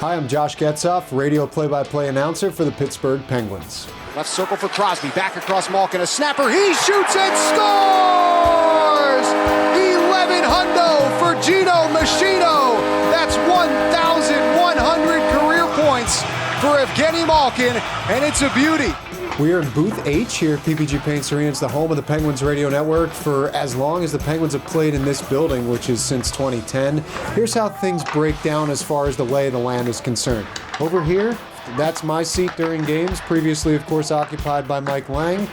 Hi, I'm Josh Getzoff, radio play-by-play announcer for the Pittsburgh Penguins. Left circle for Crosby, back across Malkin, a snapper, he shoots and scores! 11 hundo for Gino Machino. That's 1,100 career points for Evgeny Malkin, and it's a beauty. We are in Booth H here at PPG Paints Arena. It's the home of the Penguins radio network for as long as the Penguins have played in this building, which is since 2010. Here's how things break down as far as the lay of the land is concerned. Over here, that's my seat during games, previously, of course, occupied by Mike Lang.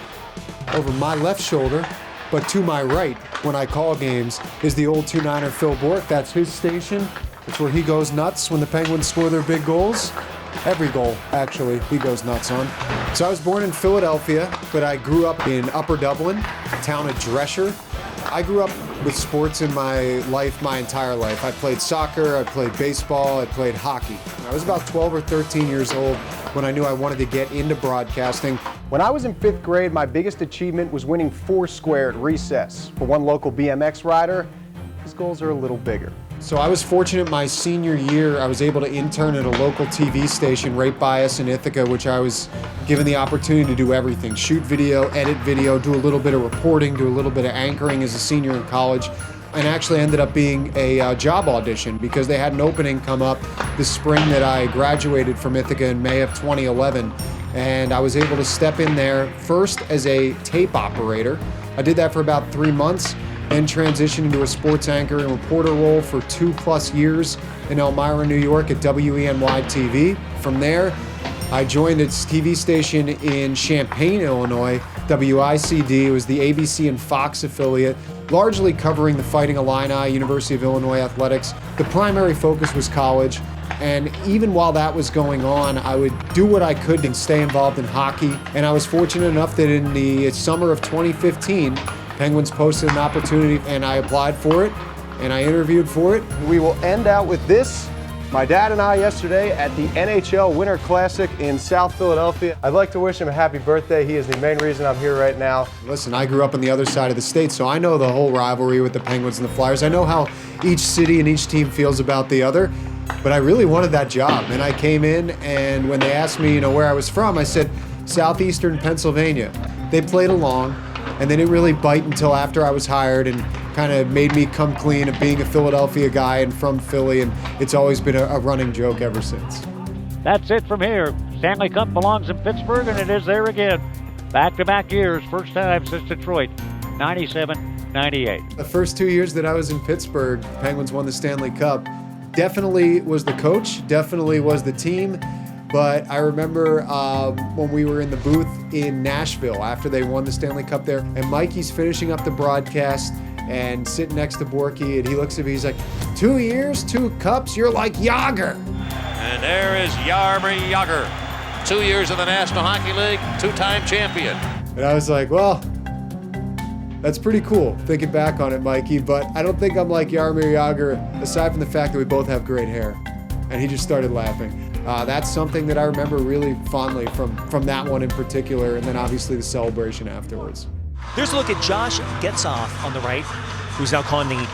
Over my left shoulder, but to my right, when I call games, is the old 2-9er Phil Bourque. That's his station. That's where he goes nuts when the Penguins score their big goals. Every goal, actually, he goes nuts on. So I was born in Philadelphia, but I grew up in Upper Dublin, town of Dresher. I grew up with sports in my life, my entire life. I played soccer, I played baseball, I played hockey. I was about 12 or 13 years old when I knew I wanted to get into broadcasting. When I was in 5th grade, my biggest achievement was winning 4 square at recess. For one local BMX rider, his goals are a little bigger. So I was fortunate my senior year, I was able to intern at a local TV station right by us in Ithaca, which I was given the opportunity to do everything. Shoot video, edit video, do a little bit of reporting, do a little bit of anchoring as a senior in college, and actually ended up being a job audition because they had an opening come up this spring that I graduated from Ithaca in May of 2011. And I was able to step in there first as a tape operator. I did that for about 3 months. Then transitioned into a sports anchor and reporter role for 2+ years in Elmira, New York at WENY TV. From there, I joined its TV station in Champaign, Illinois, WICD. It was the ABC and Fox affiliate, largely covering the Fighting Illini, University of Illinois athletics. The primary focus was college, and even while that was going on, I would do what I could to stay involved in hockey. And I was fortunate enough that in the summer of 2015, Penguins posted an opportunity and I applied for it and I interviewed for it. We will end out with this. My dad and I yesterday at the NHL Winter Classic in South Philadelphia. I'd like to wish him a happy birthday. He is the main reason I'm here right now. Listen, I grew up on the other side of the state, so I know the whole rivalry with the Penguins and the Flyers. I know how each city and each team feels about the other, but I really wanted that job. And I came in, and when they asked me, where I was from, I said, Southeastern Pennsylvania. They played along. And they didn't really bite until after I was hired and kind of made me come clean of being a Philadelphia guy and from Philly, and it's always been a running joke ever since. That's it from here. Stanley Cup belongs in Pittsburgh, and it is there again. Back-to-back years, first time since Detroit, 97-98. The first 2 years that I was in Pittsburgh, Penguins won the Stanley Cup. Definitely was the coach, definitely was the team. But I remember when we were in the booth in Nashville after they won the Stanley Cup there, and Mikey's finishing up the broadcast and sitting next to Borky, and he looks at me, he's like, 2 years, 2 cups, you're like Yager. And there is Jaromir Jagr, 2 years in the National Hockey League, 2-time champion. And I was like, well, that's pretty cool, thinking back on it, Mikey, but I don't think I'm like Jaromir Jagr, aside from the fact that we both have great hair. And he just started laughing. That's something that I remember really fondly from that one in particular, and then obviously the celebration afterwards. Here's a look at Josh Getzoff on the right, who's now calling the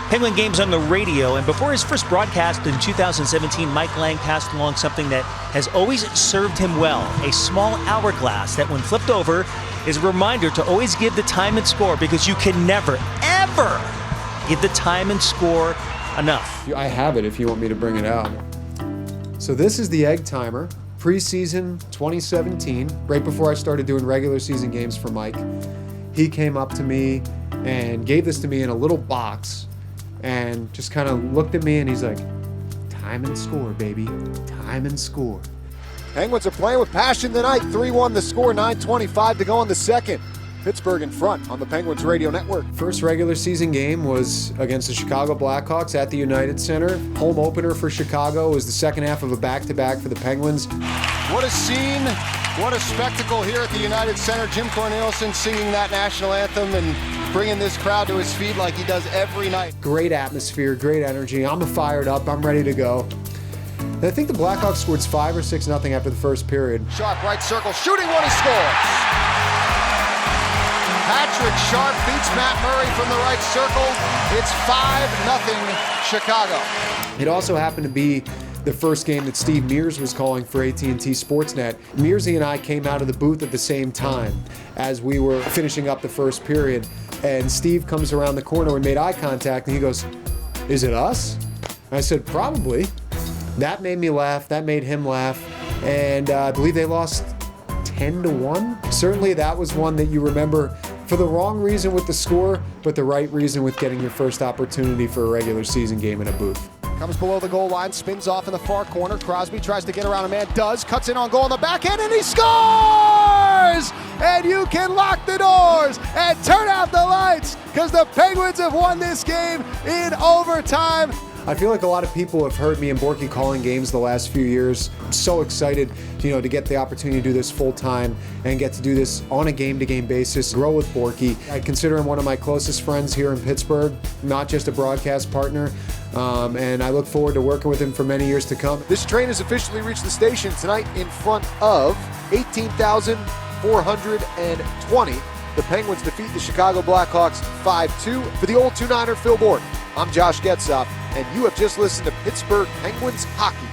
Penguin games on the radio. And before his first broadcast in 2017, Mike Lang passed along something that has always served him well, a small hourglass that when flipped over is a reminder to always give the time and score, because you can never, ever give the time and score enough. I have it if you want me to bring it out. So this is the egg timer, preseason 2017, right before I started doing regular season games for Mike. He came up to me and gave this to me in a little box and just kind of looked at me and he's like, time and score, baby, time and score. Penguins are playing with passion tonight. 3-1 the score, 9:25 to go in the second. Pittsburgh in front on the Penguins radio network. First regular season game was against the Chicago Blackhawks at the United Center. Home opener for Chicago was the second half of a back-to-back for the Penguins. What a scene, what a spectacle here at the United Center. Jim Cornelison singing that national anthem and bringing this crowd to his feet like he does every night. Great atmosphere, great energy. I'm fired up, I'm ready to go. And I think the Blackhawks scored 5 or 6-0 after the first period. Sharp right circle, shooting one, he scores! Patrick Sharp beats Matt Murray from the right circle. It's 5-0 Chicago. It also happened to be the first game that Steve Mears was calling for AT&T Sportsnet. Mearsy and I came out of the booth at the same time as we were finishing up the first period, and Steve comes around the corner and made eye contact, and he goes, "Is it us?" I said, "Probably." That made me laugh. That made him laugh. And I believe they lost 10-1. Certainly that was one that you remember for the wrong reason with the score, but the right reason with getting your first opportunity for a regular season game in a booth. Comes below the goal line, spins off in the far corner. Crosby tries to get around a man, does, cuts in on goal on the backhand, and he scores! And you can lock the doors and turn out the lights because the Penguins have won this game in overtime. I feel like a lot of people have heard me and Borky calling games the last few years. I'm so excited, to get the opportunity to do this full time and get to do this on a game-to-game basis, grow with Borky. I consider him one of my closest friends here in Pittsburgh, not just a broadcast partner, and I look forward to working with him for many years to come. This train has officially reached the station tonight in front of 18,420. The Penguins defeat the Chicago Blackhawks 5-2 for the old 2-9er Phil Bourne. I'm Josh Getzoff, and you have just listened to Pittsburgh Penguins Hockey.